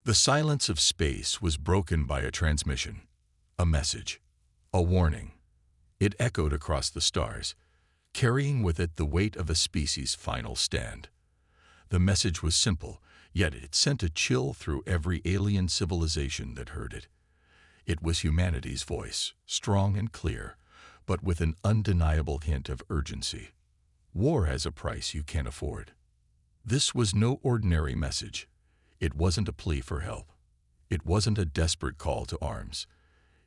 The silence of space was broken by a transmission, a message, a warning. It echoed across the stars, carrying with it the weight of a species' final stand. The message was simple, yet it sent a chill through every alien civilization that heard it. It was humanity's voice, strong and clear, but with an undeniable hint of urgency. War has a price you can't afford. This was no ordinary message. It wasn't a plea for help. It wasn't a desperate call to arms.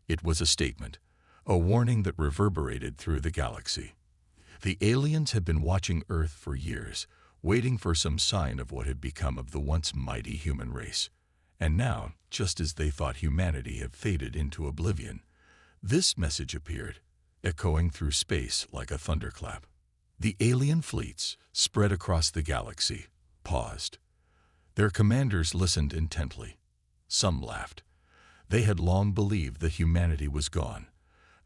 It was a statement, a warning that reverberated through the galaxy. The aliens had been watching Earth for years, waiting for some sign of what had become of the once mighty human race. And now, just as they thought humanity had faded into oblivion, this message appeared, echoing through space like a thunderclap. The alien fleets, spread across the galaxy, paused. Their commanders listened intently. Some laughed. They had long believed that humanity was gone,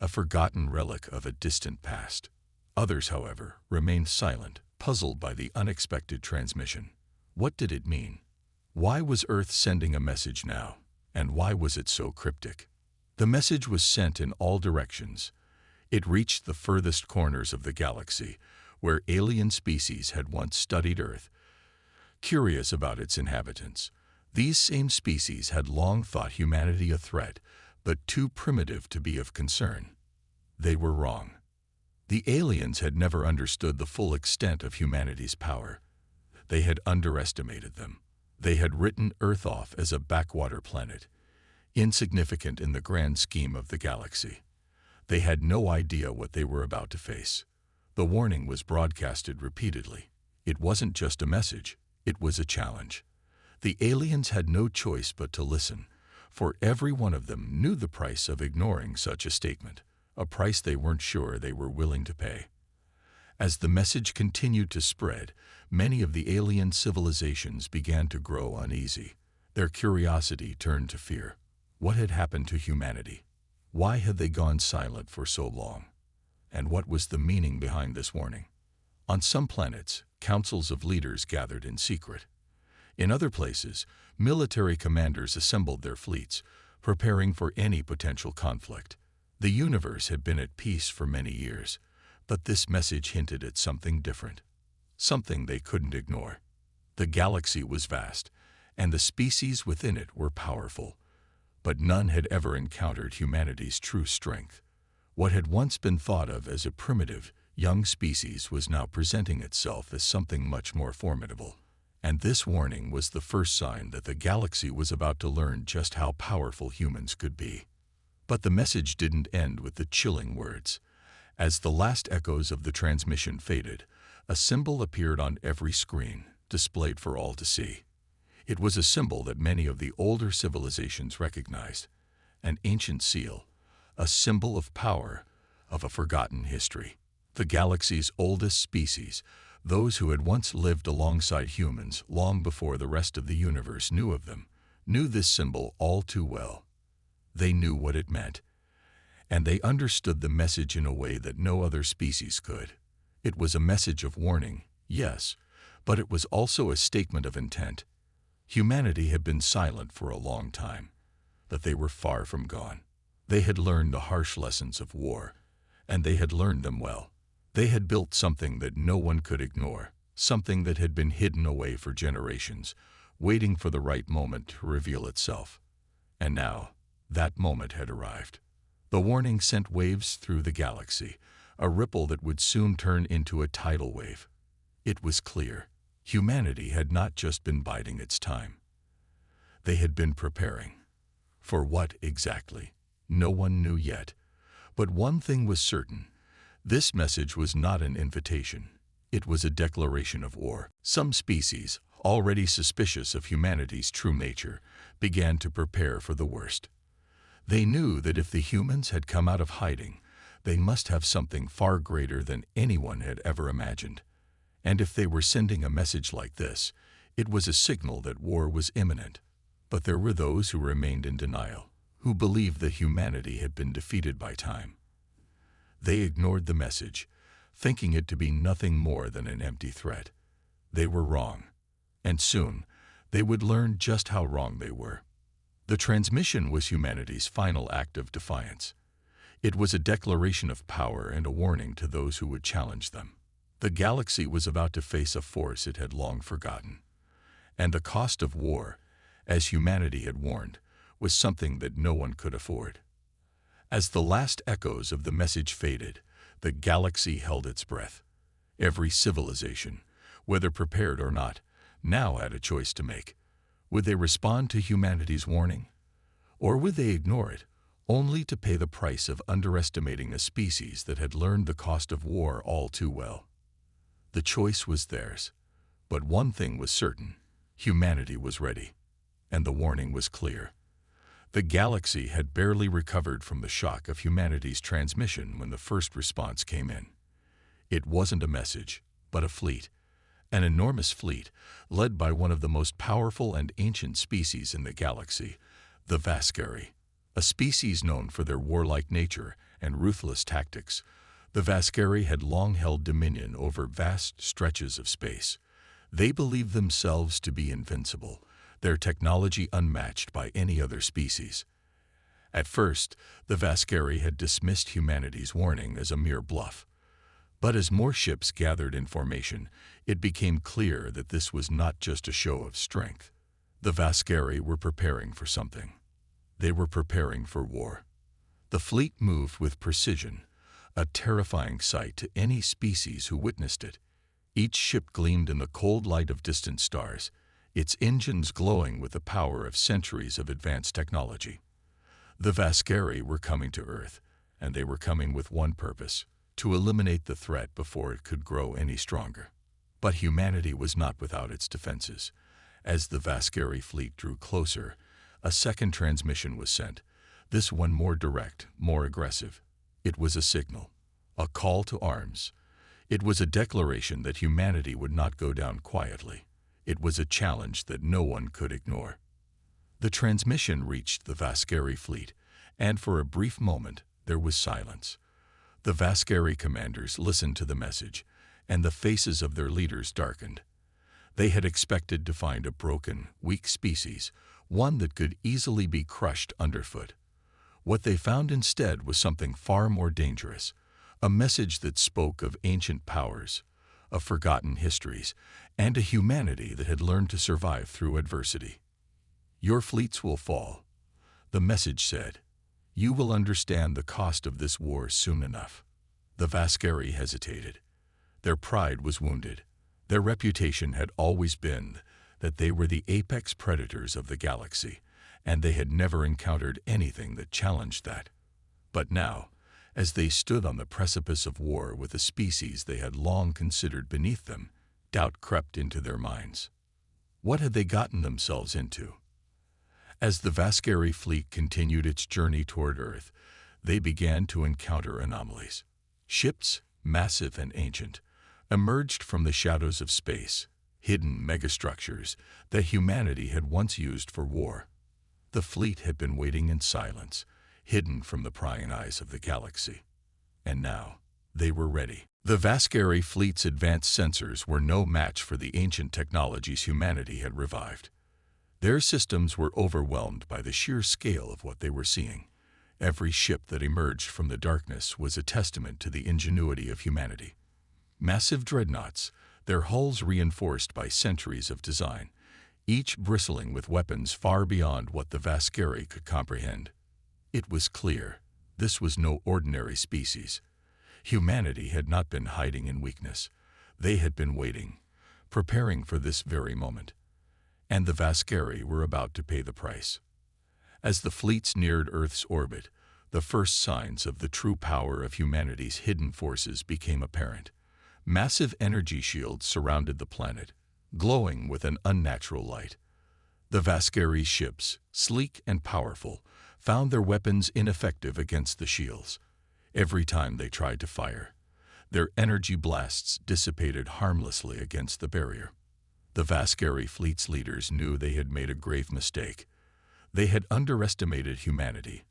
a forgotten relic of a distant past. Others, however, remained silent, puzzled by the unexpected transmission. What did it mean? Why was Earth sending a message now? And why was it so cryptic? The message was sent in all directions. It reached the furthest corners of the galaxy, where alien species had once studied Earth, curious about its inhabitants. These same species had long thought humanity a threat, but too primitive to be of concern. They were wrong. The aliens had never understood the full extent of humanity's power. They had underestimated them. They had written Earth off as a backwater planet, insignificant in the grand scheme of the galaxy. They had no idea what they were about to face. The warning was broadcasted repeatedly. It wasn't just a message. It was a challenge. The aliens had no choice but to listen, for every one of them knew the price of ignoring such a statement, a price they weren't sure they were willing to pay. As the message continued to spread, many of the alien civilizations began to grow uneasy. Their curiosity turned to fear. What had happened to humanity? Why had they gone silent for so long? And what was the meaning behind this warning? On some planets, councils of leaders gathered in secret. In other places, military commanders assembled their fleets, preparing for any potential conflict. The universe had been at peace for many years, but this message hinted at something different, something they couldn't ignore. The galaxy was vast, and the species within it were powerful, but none had ever encountered humanity's true strength. What had once been thought of as a primitive, young species was now presenting itself as something much more formidable. And this warning was the first sign that the galaxy was about to learn just how powerful humans could be. But the message didn't end with the chilling words. As the last echoes of the transmission faded, a symbol appeared on every screen, displayed for all to see. It was a symbol that many of the older civilizations recognized, an ancient seal, a symbol of power, of a forgotten history. The galaxy's oldest species, those who had once lived alongside humans long before the rest of the universe knew of them, knew this symbol all too well. They knew what it meant, and they understood the message in a way that no other species could. It was a message of warning, yes, but it was also a statement of intent. Humanity had been silent for a long time, but they were far from gone. They had learned the harsh lessons of war, and they had learned them well. They had built something that no one could ignore, something that had been hidden away for generations, waiting for the right moment to reveal itself. And now, that moment had arrived. The warning sent waves through the galaxy, a ripple that would soon turn into a tidal wave. It was clear. Humanity had not just been biding its time. They had been preparing. For what exactly? No one knew yet. But one thing was certain. This message was not an invitation. It was a declaration of war. Some species, already suspicious of humanity's true nature, began to prepare for the worst. They knew that if the humans had come out of hiding, they must have something far greater than anyone had ever imagined. And if they were sending a message like this, it was a signal that war was imminent. But there were those who remained in denial, who believed that humanity had been defeated by time. They ignored the message, thinking it to be nothing more than an empty threat. They were wrong, and soon They would learn just how wrong they were. The transmission was humanity's final act of defiance. It was a declaration of power and a warning to those who would challenge them. The galaxy was about to face a force it had long forgotten. And the cost of war, as humanity had warned, was something that no one could afford. As the last echoes of the message faded, the galaxy held its breath. Every civilization, whether prepared or not, now had a choice to make. Would they respond to humanity's warning? Or would they ignore it, only to pay the price of underestimating a species that had learned the cost of war all too well? The choice was theirs. But one thing was certain: humanity was ready. And the warning was clear. The galaxy had barely recovered from the shock of humanity's transmission when the first response came in. It wasn't a message, but a fleet. An enormous fleet, led by one of the most powerful and ancient species in the galaxy, the Vascari. A species known for their warlike nature and ruthless tactics, the Vascari had long held dominion over vast stretches of space. They believed themselves to be invincible, their technology unmatched by any other species. At first, the Vascari had dismissed humanity's warning as a mere bluff. But as more ships gathered in formation, it became clear that this was not just a show of strength. The Vascari were preparing for something. They were preparing for war. The fleet moved with precision, a terrifying sight to any species who witnessed it. Each ship gleamed in the cold light of distant stars, its engines glowing with the power of centuries of advanced technology. The Vascari were coming to Earth, and they were coming with one purpose: to eliminate the threat before it could grow any stronger. But humanity was not without its defenses. As the Vascari fleet drew closer, a second transmission was sent, this one more direct, more aggressive. It was a signal, a call to arms. It was a declaration that humanity would not go down quietly. It was a challenge that no one could ignore. The transmission reached the Vascari fleet, and for a brief moment there was silence. The Vascari commanders listened to the message, and the faces of their leaders darkened. They had expected to find a broken, weak species, one that could easily be crushed underfoot. What they found instead was something far more dangerous, a message that spoke of ancient powers, of forgotten histories, and a humanity that had learned to survive through adversity. "Your fleets will fall," the message said. "You will understand the cost of this war soon enough." The Vascari hesitated. Their pride was wounded. Their reputation had always been that they were the apex predators of the galaxy, and they had never encountered anything that challenged that. But now, as they stood on the precipice of war with a species they had long considered beneath them, doubt crept into their minds. What had they gotten themselves into? As the Vascari fleet continued its journey toward Earth, they began to encounter anomalies. Ships, massive and ancient, emerged from the shadows of space, hidden megastructures that humanity had once used for war. The fleet had been waiting in silence, hidden from the prying eyes of the galaxy. And now, they were ready. The Vascari fleet's advanced sensors were no match for the ancient technologies humanity had revived. Their systems were overwhelmed by the sheer scale of what they were seeing. Every ship that emerged from the darkness was a testament to the ingenuity of humanity. Massive dreadnoughts, their hulls reinforced by centuries of design, each bristling with weapons far beyond what the Vascari could comprehend. It was clear, this was no ordinary species. Humanity had not been hiding in weakness. They had been waiting, preparing for this very moment. And the Vascari were about to pay the price. As the fleets neared Earth's orbit, the first signs of the true power of humanity's hidden forces became apparent. Massive energy shields surrounded the planet, glowing with an unnatural light. The Vascari ships, sleek and powerful, found their weapons ineffective against the shields. Every time they tried to fire, their energy blasts dissipated harmlessly against the barrier. The Vascari fleet's leaders knew they had made a grave mistake. They had underestimated humanity,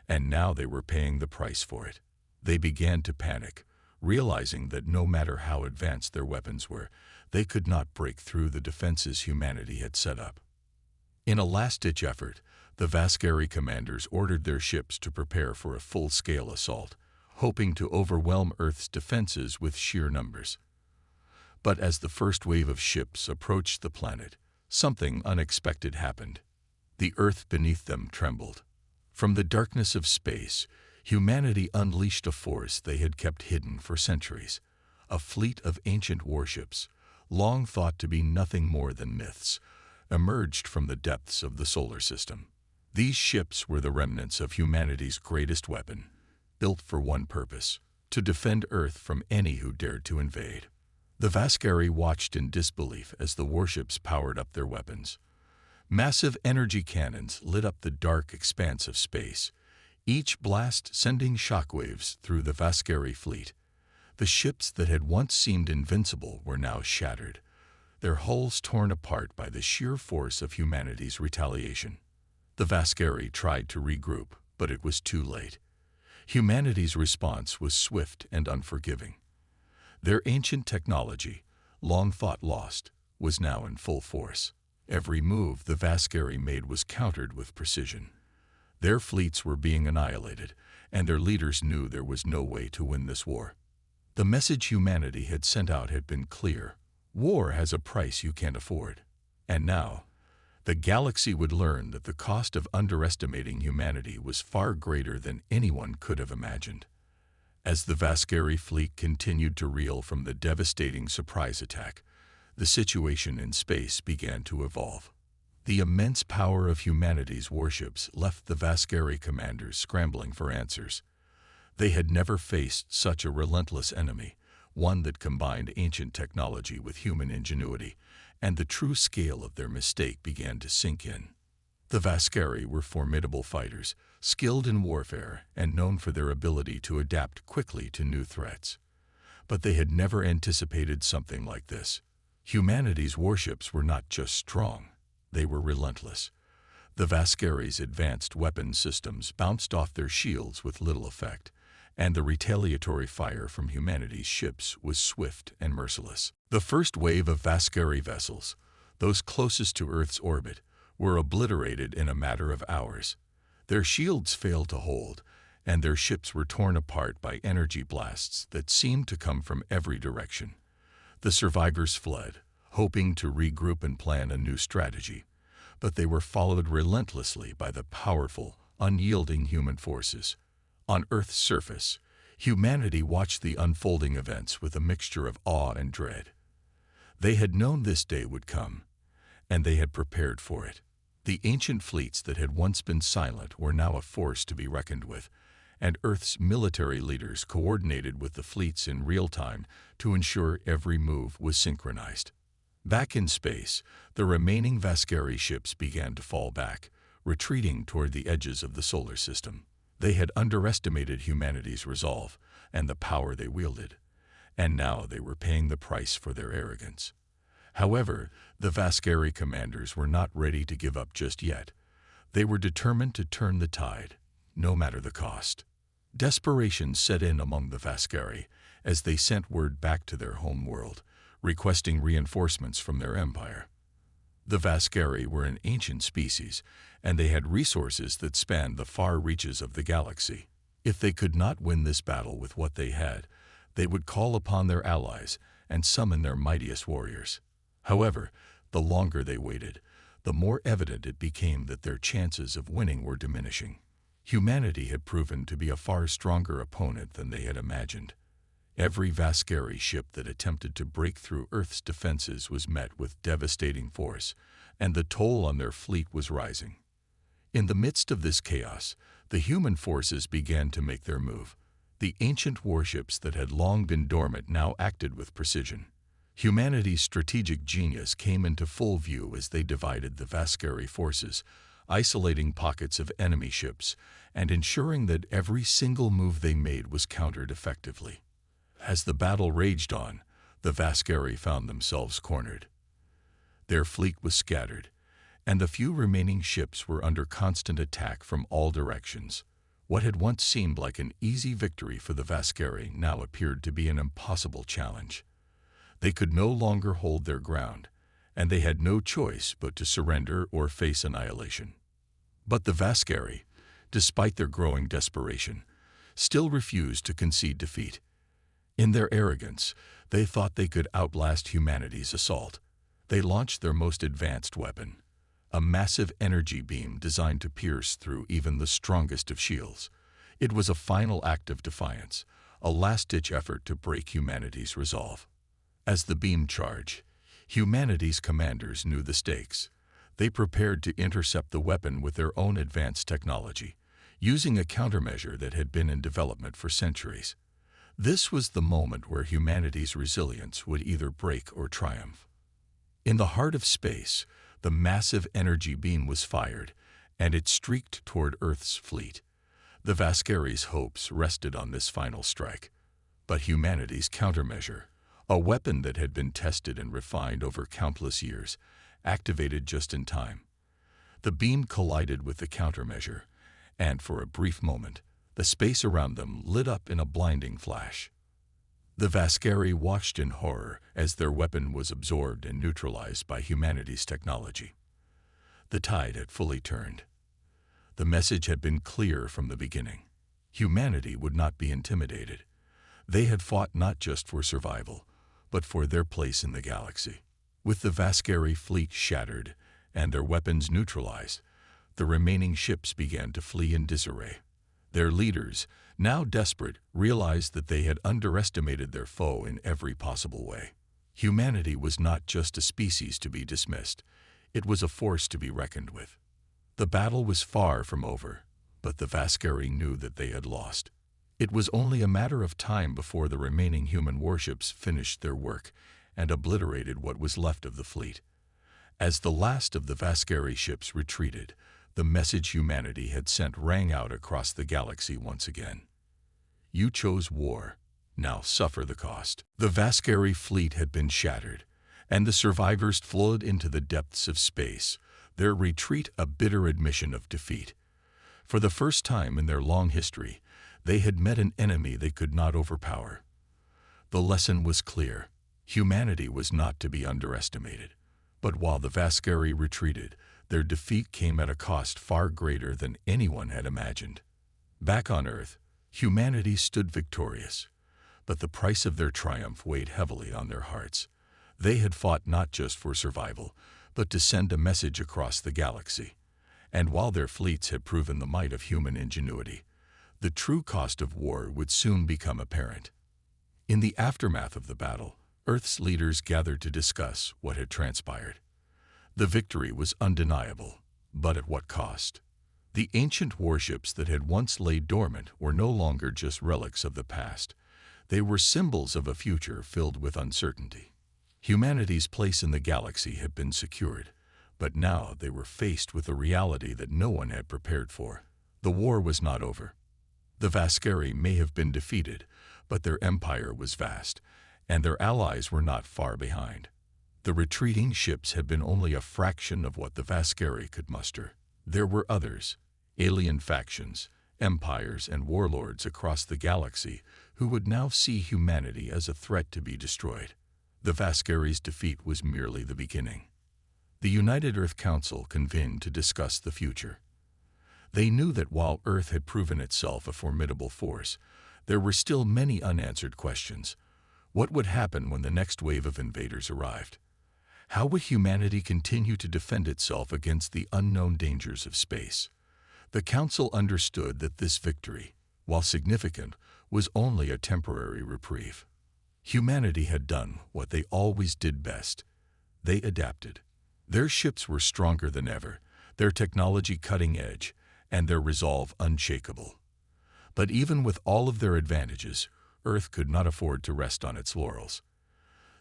and now they were paying the price for it. They began to panic, realizing that no matter how advanced their weapons were, they could not break through the defenses humanity had set up. In a last-ditch effort, the Vascari commanders ordered their ships to prepare for a full-scale assault, hoping to overwhelm Earth's defenses with sheer numbers. But as the first wave of ships approached the planet, something unexpected happened. The Earth beneath them trembled. From the darkness of space, humanity unleashed a force they had kept hidden for centuries. A fleet of ancient warships, long thought to be nothing more than myths, emerged from the depths of the solar system. These ships were the remnants of humanity's greatest weapon, built for one purpose: to defend Earth from any who dared to invade. The Vascari watched in disbelief as the warships powered up their weapons. Massive energy cannons lit up the dark expanse of space, each blast sending shockwaves through the Vascari fleet. The ships that had once seemed invincible were now shattered, their hulls torn apart by the sheer force of humanity's retaliation. The Vascari tried to regroup, but it was too late. Humanity's response was swift and unforgiving. Their ancient technology, long thought lost, was now in full force. Every move the Vascari made was countered with precision. Their fleets were being annihilated, and their leaders knew there was no way to win this war. The message humanity had sent out had been clear: war has a price you can't afford. And now, the galaxy would learn that the cost of underestimating humanity was far greater than anyone could have imagined. As the Vascari fleet continued to reel from the devastating surprise attack, the situation in space began to evolve. The immense power of humanity's warships left the Vascari commanders scrambling for answers. They had never faced such a relentless enemy, one that combined ancient technology with human ingenuity, and the true scale of their mistake began to sink in. The Vascari were formidable fighters, skilled in warfare and known for their ability to adapt quickly to new threats. But they had never anticipated something like this. Humanity's warships were not just strong, they were relentless. The Vascari's advanced weapon systems bounced off their shields with little effect, and the retaliatory fire from humanity's ships was swift and merciless. The first wave of Vascari vessels, those closest to Earth's orbit, were obliterated in a matter of hours. Their shields failed to hold, and their ships were torn apart by energy blasts that seemed to come from every direction. The survivors fled, hoping to regroup and plan a new strategy, but they were followed relentlessly by the powerful, unyielding human forces. On Earth's surface, humanity watched the unfolding events with a mixture of awe and dread. They had known this day would come, and they had prepared for it. The ancient fleets that had once been silent were now a force to be reckoned with, and Earth's military leaders coordinated with the fleets in real time to ensure every move was synchronized. Back in space, the remaining Vascari ships began to fall back, retreating toward the edges of the solar system. They had underestimated humanity's resolve and the power they wielded, and now they were paying the price for their arrogance. However, the Vascari commanders were not ready to give up just yet. They were determined to turn the tide, no matter the cost. Desperation set in among the Vascari as they sent word back to their home world, requesting reinforcements from their empire. The Vascari were an ancient species, and they had resources that spanned the far reaches of the galaxy. If they could not win this battle with what they had, they would call upon their allies and summon their mightiest warriors. However, the longer they waited, the more evident it became that their chances of winning were diminishing. Humanity had proven to be a far stronger opponent than they had imagined. Every Vascari ship that attempted to break through Earth's defenses was met with devastating force, and the toll on their fleet was rising. In the midst of this chaos, the human forces began to make their move. The ancient warships that had long been dormant now acted with precision. Humanity's strategic genius came into full view as they divided the Vascari forces, isolating pockets of enemy ships and ensuring that every single move they made was countered effectively. As the battle raged on, the Vascari found themselves cornered. Their fleet was scattered, and the few remaining ships were under constant attack from all directions. What had once seemed like an easy victory for the Vascari now appeared to be an impossible challenge. They could no longer hold their ground, and they had no choice but to surrender or face annihilation. But the Vascari, despite their growing desperation, still refused to concede defeat. In their arrogance, they thought they could outlast humanity's assault. They launched their most advanced weapon, a massive energy beam designed to pierce through even the strongest of shields. It was a final act of defiance, a last-ditch effort to break humanity's resolve. As the beam charged, humanity's commanders knew the stakes. They prepared to intercept the weapon with their own advanced technology, using a countermeasure that had been in development for centuries. This was the moment where humanity's resilience would either break or triumph. In the heart of space, the massive energy beam was fired, and it streaked toward Earth's fleet. The Vascari's hopes rested on this final strike. But humanity's countermeasure, a weapon that had been tested and refined over countless years, activated just in time. The beam collided with the countermeasure, and for a brief moment, the space around them lit up in a blinding flash. The Vascari watched in horror as their weapon was absorbed and neutralized by humanity's technology. The tide had fully turned. The message had been clear from the beginning. Humanity would not be intimidated. They had fought not just for survival, but for their place in the galaxy. With the Vascari fleet shattered and their weapons neutralized, the remaining ships began to flee in disarray. Their leaders, now desperate, realized that they had underestimated their foe in every possible way. Humanity was not just a species to be dismissed. It was a force to be reckoned with. The battle was far from over, but the Vascari knew that they had lost. It was only a matter of time before the remaining human warships finished their work and obliterated what was left of the fleet. As the last of the Vascari ships retreated, the message humanity had sent rang out across the galaxy once again. You chose war. Now suffer the cost. The Vascari fleet had been shattered, and the survivors flowed into the depths of space, their retreat a bitter admission of defeat. For the first time in their long history, they had met an enemy they could not overpower. The lesson was clear. Humanity was not to be underestimated. But while the Vascari retreated, their defeat came at a cost far greater than anyone had imagined. Back on Earth, humanity stood victorious, but the price of their triumph weighed heavily on their hearts. They had fought not just for survival, but to send a message across the galaxy. And while their fleets had proven the might of human ingenuity, the true cost of war would soon become apparent. In the aftermath of the battle, Earth's leaders gathered to discuss what had transpired. The victory was undeniable, but at what cost? The ancient warships that had once laid dormant were no longer just relics of the past. They were symbols of a future filled with uncertainty. Humanity's place in the galaxy had been secured, but now they were faced with a reality that no one had prepared for. The war was not over. The Vascari may have been defeated, but their empire was vast, and their allies were not far behind. The retreating ships had been only a fraction of what the Vascari could muster. There were others, alien factions, empires, and warlords across the galaxy who would now see humanity as a threat to be destroyed. The Vascari's defeat was merely the beginning. The United Earth Council convened to discuss the future. They knew that while Earth had proven itself a formidable force, there were still many unanswered questions. What would happen when the next wave of invaders arrived? How would humanity continue to defend itself against the unknown dangers of space? The Council understood that this victory, while significant, was only a temporary reprieve. Humanity had done what they always did best. They adapted. Their ships were stronger than ever, their technology cutting edge, and their resolve unshakable. But even with all of their advantages, Earth could not afford to rest on its laurels.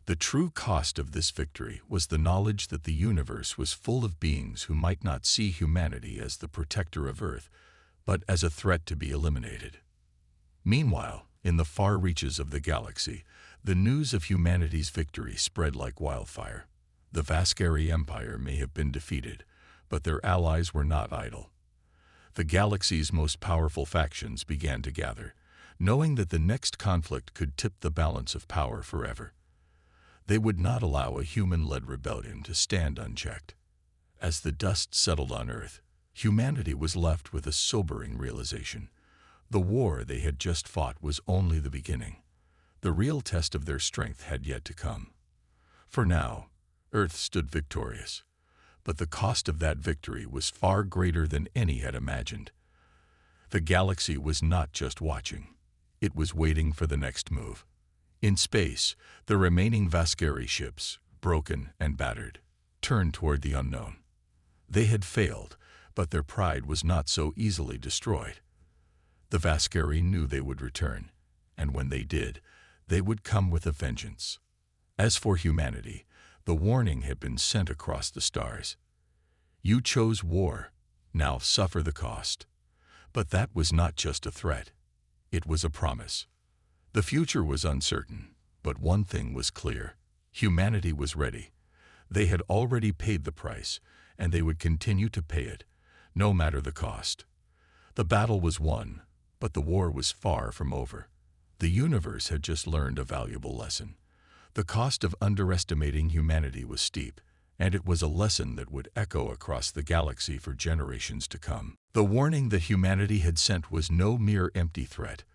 The true cost of this victory was the knowledge that the universe was full of beings who might not see humanity as the protector of Earth, but as a threat to be eliminated. Meanwhile, in the far reaches of the galaxy, the news of humanity's victory spread like wildfire. The Vascari Empire may have been defeated, but their allies were not idle. The galaxy's most powerful factions began to gather, knowing that the next conflict could tip the balance of power forever. They would not allow a human-led rebellion to stand unchecked. As the dust settled on Earth, humanity was left with a sobering realization. The war they had just fought was only the beginning. The real test of their strength had yet to come. For now, Earth stood victorious, but the cost of that victory was far greater than any had imagined. The galaxy was not just watching. It was waiting for the next move. In space, the remaining Vascari ships, broken and battered, turned toward the unknown. They had failed, but their pride was not so easily destroyed. The Vascari knew they would return, and when they did, they would come with a vengeance. As for humanity, the warning had been sent across the stars. You chose war, now suffer the cost. But that was not just a threat. It was a promise. The future was uncertain, but one thing was clear. Humanity was ready. They had already paid the price, and they would continue to pay it, no matter the cost. The battle was won, but the war was far from over. The universe had just learned a valuable lesson. The cost of underestimating humanity was steep, and it was a lesson that would echo across the galaxy for generations to come. The warning that humanity had sent was no mere empty threat.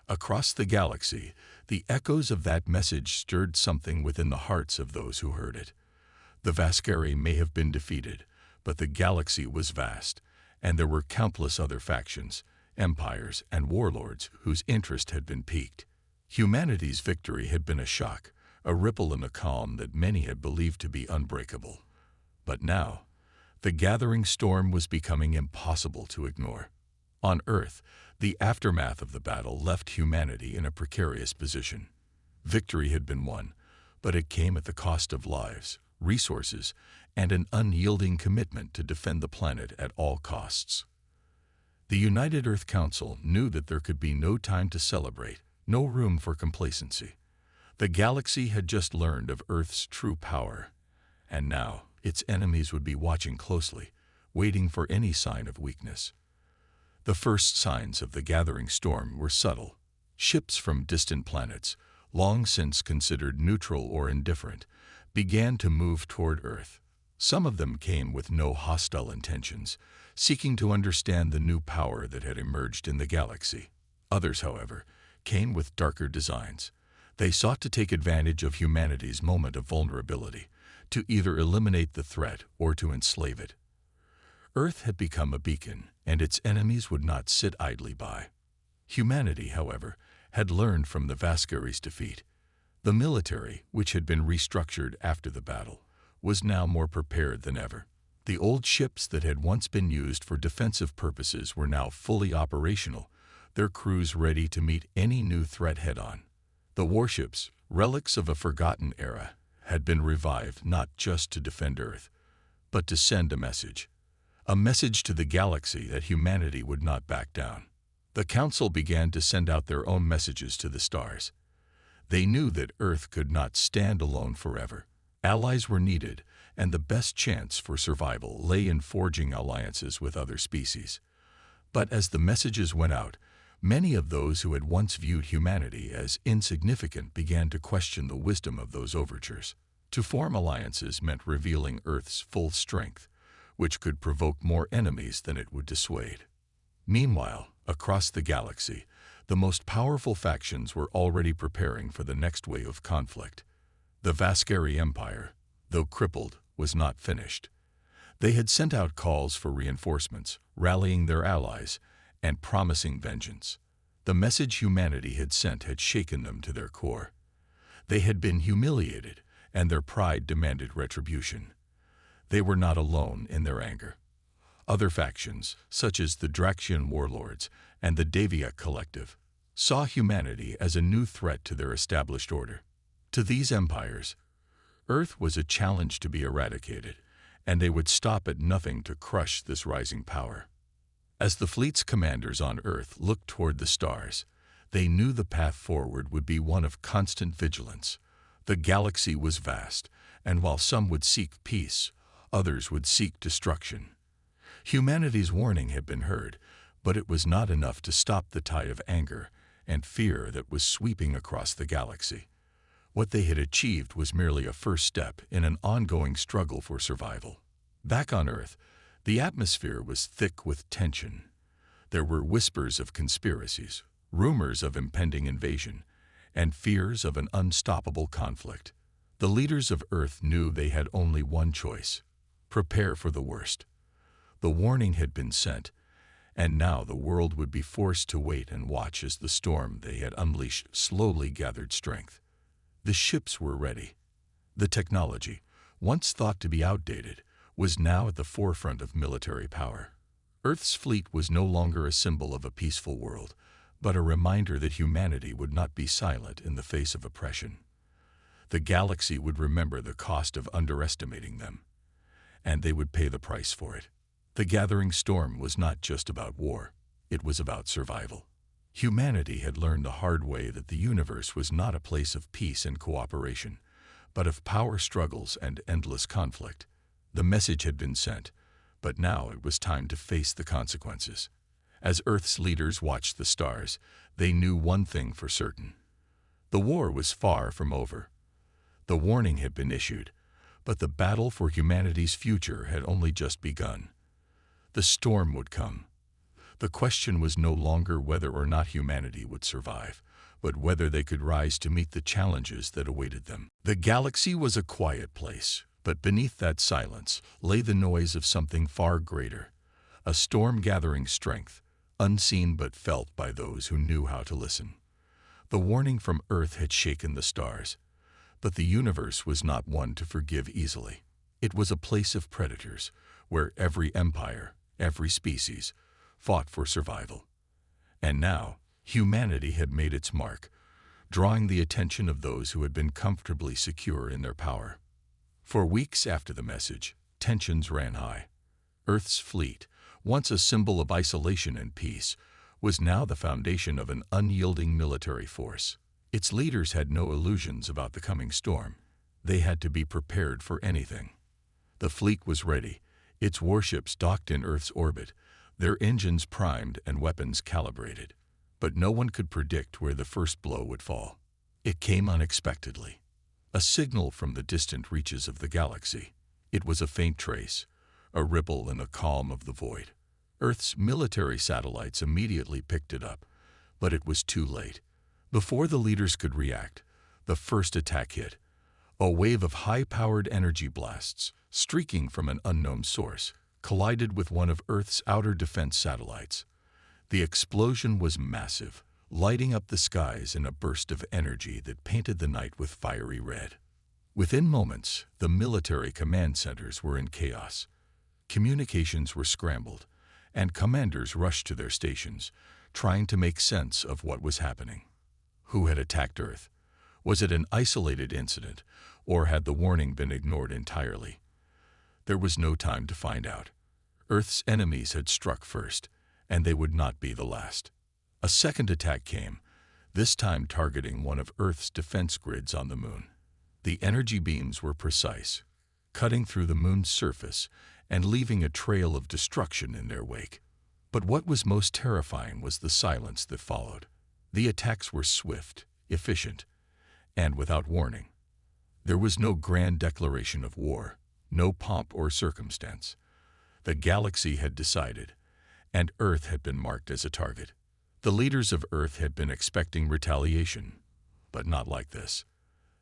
Across the galaxy, the echoes of that message stirred something within the hearts of those who heard it. The Vascari may have been defeated, but the galaxy was vast, and there were countless other factions, empires, and warlords whose interest had been piqued. Humanity's victory had been a shock, a ripple in the calm that many had believed to be unbreakable. But now, the gathering storm was becoming impossible to ignore. On Earth, the aftermath of the battle left humanity in a precarious position. Victory had been won, but it came at the cost of lives, resources, and an unyielding commitment to defend the planet at all costs. The United Earth Council knew that there could be no time to celebrate, no room for complacency. The galaxy had just learned of Earth's true power, and now its enemies would be watching closely, waiting for any sign of weakness. The first signs of the gathering storm were subtle. Ships from distant planets, long since considered neutral or indifferent, began to move toward Earth. Some of them came with no hostile intentions, seeking to understand the new power that had emerged in the galaxy. Others, however, came with darker designs. They sought to take advantage of humanity's moment of vulnerability, to either eliminate the threat or to enslave it. Earth had become a beacon, and its enemies would not sit idly by. Humanity, however, had learned from the Vascari's defeat. The military, which had been restructured after the battle, was now more prepared than ever. The old ships that had once been used for defensive purposes were now fully operational, their crews ready to meet any new threat head-on. The warships, relics of a forgotten era, had been revived not just to defend Earth, but to send a message to the galaxy that humanity would not back down. The Council began to send out their own messages to the stars. They knew that Earth could not stand alone forever. Allies were needed, and the best chance for survival lay in forging alliances with other species. But as the messages went out, many of those who had once viewed humanity as insignificant began to question the wisdom of those overtures. To form alliances meant revealing Earth's full strength, which could provoke more enemies than it would dissuade. Meanwhile, across the galaxy, the most powerful factions were already preparing for the next wave of conflict. The Vascari Empire, though crippled, was not finished. They had sent out calls for reinforcements, rallying their allies, and promising vengeance. The message humanity had sent had shaken them to their core. They had been humiliated, and their pride demanded retribution. They were not alone in their anger. Other factions, such as the Draxian warlords and the Daviac Collective, saw humanity as a new threat to their established order. To these empires, Earth was a challenge to be eradicated, and they would stop at nothing to crush this rising power. As the fleet's commanders on Earth looked toward the stars, they knew the path forward would be one of constant vigilance. The galaxy was vast, and while some would seek peace, others would seek destruction. Humanity's warning had been heard, but it was not enough to stop the tide of anger and fear that was sweeping across the galaxy. What they had achieved was merely a first step in an ongoing struggle for survival. Back on Earth, the atmosphere was thick with tension. There were whispers of conspiracies, rumors of impending invasion, and fears of an unstoppable conflict. The leaders of Earth knew they had only one choice: prepare for the worst. The warning had been sent, and now the world would be forced to wait and watch as the storm they had unleashed slowly gathered strength. The ships were ready. The technology, once thought to be outdated, was now at the forefront of military power. Earth's fleet was no longer a symbol of a peaceful world, but a reminder that humanity would not be silent in the face of oppression. The galaxy would remember the cost of underestimating them, and they would pay the price for it. The gathering storm was not just about war, it was about survival. Humanity had learned the hard way that the universe was not a place of peace and cooperation, but of power struggles and endless conflict. The message had been sent, but now it was time to face the consequences. As Earth's leaders watched the stars, they knew one thing for certain. The war was far from over. The warning had been issued, but the battle for humanity's future had only just begun. The storm would come. The question was no longer whether or not humanity would survive, but whether they could rise to meet the challenges that awaited them. The galaxy was a quiet place, but beneath that silence lay the noise of something far greater, a storm gathering strength, unseen but felt by those who knew how to listen. The warning from Earth had shaken the stars, but the universe was not one to forgive easily. It was a place of predators, where every empire, every species, fought for survival. And now, humanity had made its mark, drawing the attention of those who had been comfortably secure in their power. For weeks after the message, tensions ran high. Earth's fleet, once a symbol of isolation and peace, was now the foundation of an unyielding military force. Its leaders had no illusions about the coming storm. They had to be prepared for anything. The fleet was ready, its warships docked in Earth's orbit, their engines primed and weapons calibrated. But no one could predict where the first blow would fall. It came unexpectedly. A signal from the distant reaches of the galaxy. It was a faint trace, a ripple in the calm of the void. Earth's military satellites immediately picked it up, but it was too late. Before the leaders could react, the first attack hit. A wave of high-powered energy blasts, streaking from an unknown source, collided with one of Earth's outer defense satellites. The explosion was massive, lighting up the skies in a burst of energy that painted the night with fiery red. Within moments, the military command centers were in chaos. Communications were scrambled, and commanders rushed to their stations, trying to make sense of what was happening. Who had attacked Earth? Was it an isolated incident, or had the warning been ignored entirely? There was no time to find out. Earth's enemies had struck first, and they would not be the last. A second attack came, this time targeting one of Earth's defense grids on the moon. The energy beams were precise, cutting through the moon's surface and leaving a trail of destruction in their wake. But what was most terrifying was the silence that followed. The attacks were swift, efficient, and without warning. There was no grand declaration of war, no pomp or circumstance. The galaxy had decided, and Earth had been marked as a target. The leaders of Earth had been expecting retaliation, but not like this.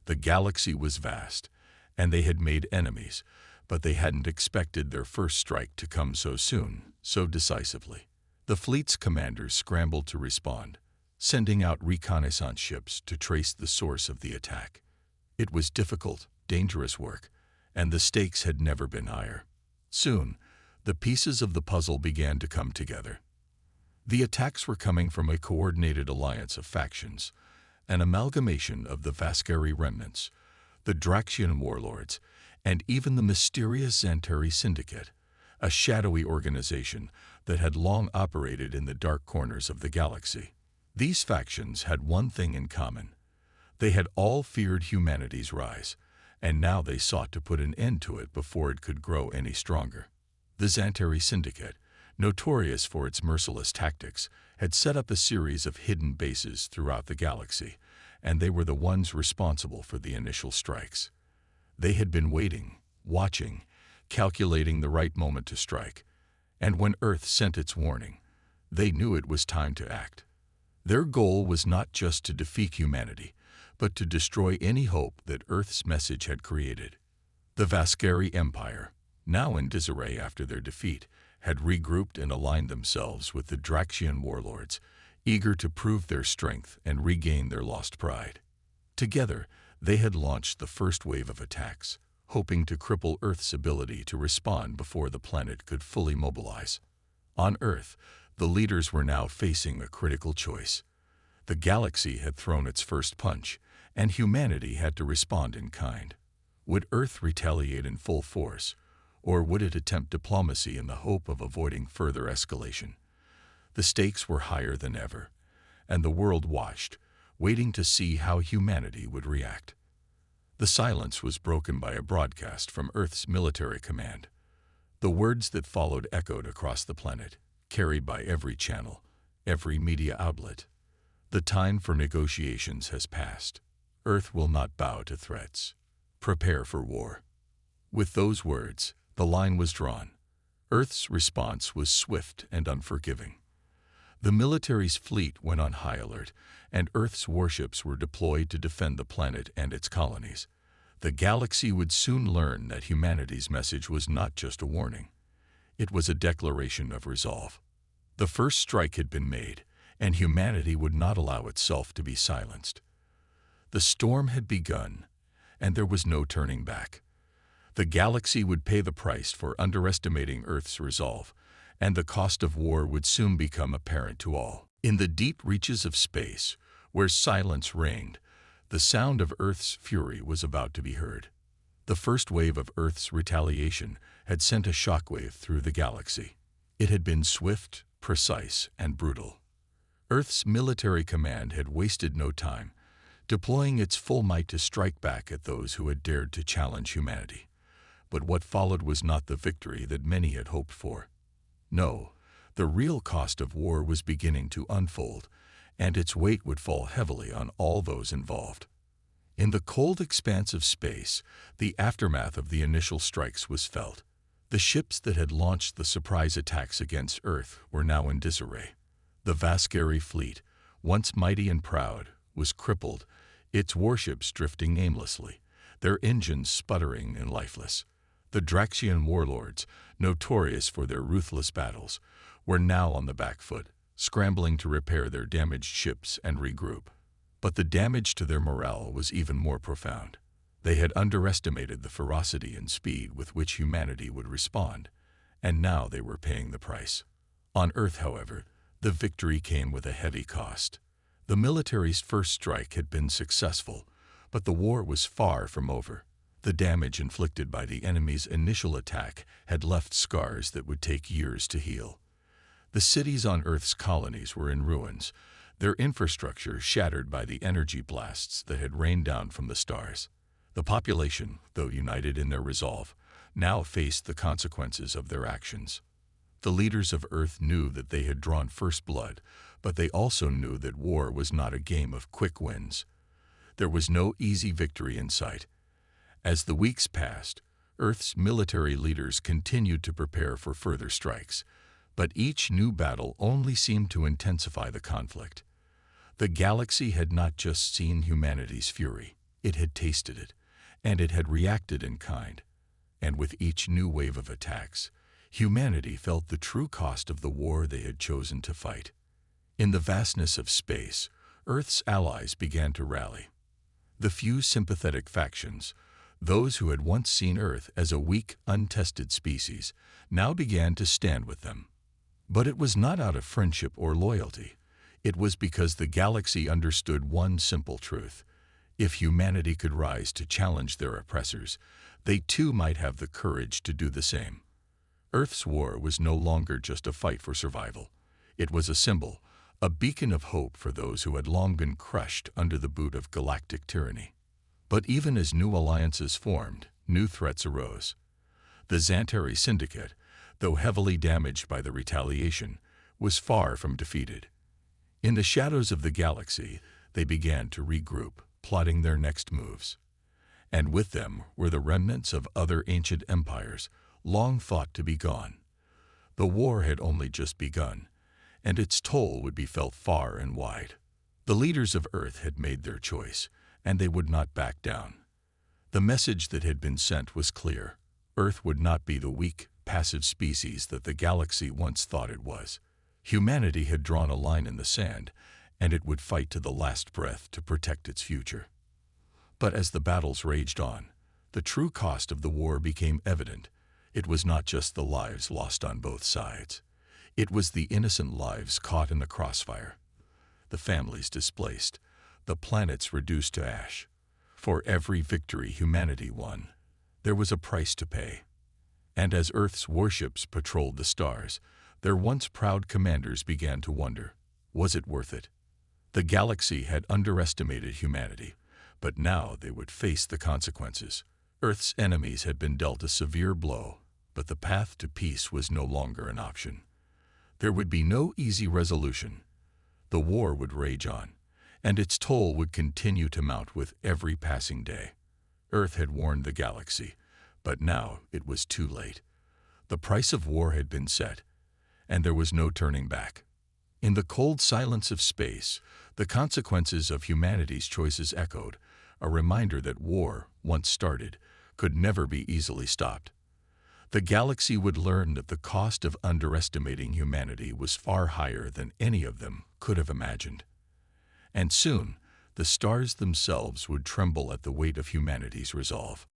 The galaxy was vast, and they had made enemies, but they hadn't expected their first strike to come so soon, so decisively. The fleet's commanders scrambled to respond, sending out reconnaissance ships to trace the source of the attack. It was difficult, dangerous work, and the stakes had never been higher. Soon, the pieces of the puzzle began to come together. The attacks were coming from a coordinated alliance of factions, an amalgamation of the Vascari remnants, the Draxian warlords, and even the mysterious Xantari Syndicate, a shadowy organization that had long operated in the dark corners of the galaxy. These factions had one thing in common. They had all feared humanity's rise, and now they sought to put an end to it before it could grow any stronger. The Xantari Syndicate, notorious for its merciless tactics, had set up a series of hidden bases throughout the galaxy, and they were the ones responsible for the initial strikes. They had been waiting, watching, calculating the right moment to strike, and when Earth sent its warning, they knew it was time to act. Their goal was not just to defeat humanity, but to destroy any hope that Earth's message had created. The Vascari Empire, now in disarray after their defeat, had regrouped and aligned themselves with the Draxian warlords, eager to prove their strength and regain their lost pride. Together, they had launched the first wave of attacks, hoping to cripple Earth's ability to respond before the planet could fully mobilize. On Earth, the leaders were now facing a critical choice. The galaxy had thrown its first punch, and humanity had to respond in kind. Would Earth retaliate in full force, or would it attempt diplomacy in the hope of avoiding further escalation? The stakes were higher than ever, and the world watched, waiting to see how humanity would react. The silence was broken by a broadcast from Earth's military command. The words that followed echoed across the planet, carried by every channel, every media outlet. The time for negotiations has passed. Earth will not bow to threats. Prepare for war. With those words, the line was drawn. Earth's response was swift and unforgiving. The military's fleet went on high alert, and Earth's warships were deployed to defend the planet and its colonies. The galaxy would soon learn that humanity's message was not just a warning. It was a declaration of resolve. The first strike had been made, and humanity would not allow itself to be silenced. The storm had begun, and there was no turning back. The galaxy would pay the price for underestimating Earth's resolve, and the cost of war would soon become apparent to all. In the deep reaches of space, where silence reigned, the sound of Earth's fury was about to be heard. The first wave of Earth's retaliation had sent a shockwave through the galaxy. It had been swift, precise, and brutal. Earth's military command had wasted no time, deploying its full might to strike back at those who had dared to challenge humanity. But what followed was not the victory that many had hoped for. No, the real cost of war was beginning to unfold, and its weight would fall heavily on all those involved. In the cold expanse of space, the aftermath of the initial strikes was felt. The ships that had launched the surprise attacks against Earth were now in disarray. The Vascari fleet, once mighty and proud, was crippled, its warships drifting aimlessly, their engines sputtering and lifeless. The Draxian warlords, notorious for their ruthless battles, were now on the back foot, scrambling to repair their damaged ships and regroup. But the damage to their morale was even more profound. They had underestimated the ferocity and speed with which humanity would respond, and now they were paying the price. On Earth, however, the victory came with a heavy cost. The military's first strike had been successful, but the war was far from over. The damage inflicted by the enemy's initial attack had left scars that would take years to heal. The cities on Earth's colonies were in ruins, their infrastructure shattered by the energy blasts that had rained down from the stars. The population, though united in their resolve, now faced the consequences of their actions. The leaders of Earth knew that they had drawn first blood, but they also knew that war was not a game of quick wins. There was no easy victory in sight. As the weeks passed, Earth's military leaders continued to prepare for further strikes, but each new battle only seemed to intensify the conflict. The galaxy had not just seen humanity's fury, it had tasted it, and it had reacted in kind. And with each new wave of attacks, humanity felt the true cost of the war they had chosen to fight. In the vastness of space, Earth's allies began to rally. The few sympathetic factions, those who had once seen Earth as a weak, untested species, now began to stand with them. But it was not out of friendship or loyalty. It was because the galaxy understood one simple truth. If humanity could rise to challenge their oppressors, they too might have the courage to do the same. Earth's war was no longer just a fight for survival. It was a symbol, a beacon of hope for those who had long been crushed under the boot of galactic tyranny. But even as new alliances formed, new threats arose. The Xantari Syndicate, though heavily damaged by the retaliation, was far from defeated. In the shadows of the galaxy, they began to regroup, plotting their next moves. And with them were the remnants of other ancient empires, long thought to be gone. The war had only just begun, and its toll would be felt far and wide. The leaders of Earth had made their choice, and they would not back down. The message that had been sent was clear. Earth would not be the weak, passive species that the galaxy once thought it was. Humanity had drawn a line in the sand, and it would fight to the last breath to protect its future. But as the battles raged on, the true cost of the war became evident. It was not just the lives lost on both sides. It was the innocent lives caught in the crossfire, the families displaced, the planets reduced to ash. For every victory humanity won, there was a price to pay. And as Earth's warships patrolled the stars, their once proud commanders began to wonder, was it worth it? The galaxy had underestimated humanity, but now they would face the consequences. Earth's enemies had been dealt a severe blow, but the path to peace was no longer an option. There would be no easy resolution. The war would rage on, and its toll would continue to mount with every passing day. Earth had warned the galaxy, but now it was too late. The price of war had been set, and there was no turning back. In the cold silence of space, the consequences of humanity's choices echoed, a reminder that war, once started, could never be easily stopped. The galaxy would learn that the cost of underestimating humanity was far higher than any of them could have imagined. And soon, the stars themselves would tremble at the weight of humanity's resolve.